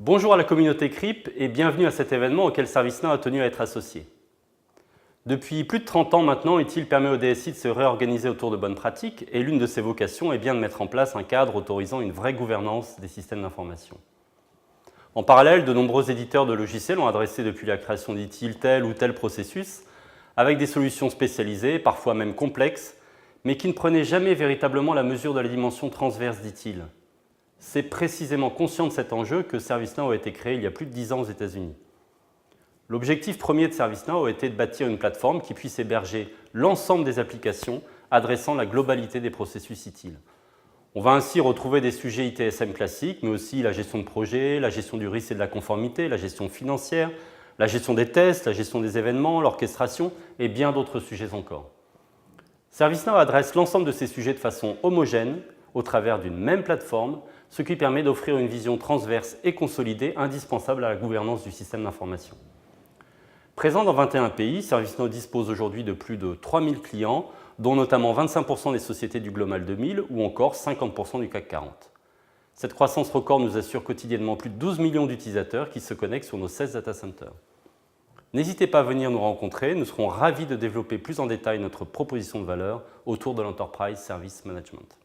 Bonjour à la communauté CRIP et bienvenue à cet événement auquel ServiceNow a tenu à être associé. Depuis plus de 30 ans maintenant, ITIL permet au DSI de se réorganiser autour de bonnes pratiques et l'une de ses vocations est bien de mettre en place un cadre autorisant une vraie gouvernance des systèmes d'information. En parallèle, de nombreux éditeurs de logiciels ont adressé depuis la création d'ITIL tel ou tel processus avec des solutions spécialisées, parfois même complexes, mais qui ne prenaient jamais véritablement la mesure de la dimension transverse d'ITIL. C'est précisément conscient de cet enjeu que ServiceNow a été créé il y a plus de 10 ans aux États-Unis. L'objectif premier de ServiceNow a été de bâtir une plateforme qui puisse héberger l'ensemble des applications adressant la globalité des processus ITIL. On va ainsi retrouver des sujets ITSM classiques, mais aussi la gestion de projet, la gestion du risque et de la conformité, la gestion financière, la gestion des tests, la gestion des événements, l'orchestration et bien d'autres sujets encore. ServiceNow adresse l'ensemble de ces sujets de façon homogène au travers d'une même plateforme, ce qui permet d'offrir une vision transverse et consolidée indispensable à la gouvernance du système d'information. Présent dans 21 pays, ServiceNow dispose aujourd'hui de plus de 3000 clients, dont notamment 25% des sociétés du Global 2000 ou encore 50% du CAC 40. Cette croissance record nous assure quotidiennement plus de 12 millions d'utilisateurs qui se connectent sur nos 16 data centers. N'hésitez pas à venir nous rencontrer, nous serons ravis de développer plus en détail notre proposition de valeur autour de l'Enterprise Service Management.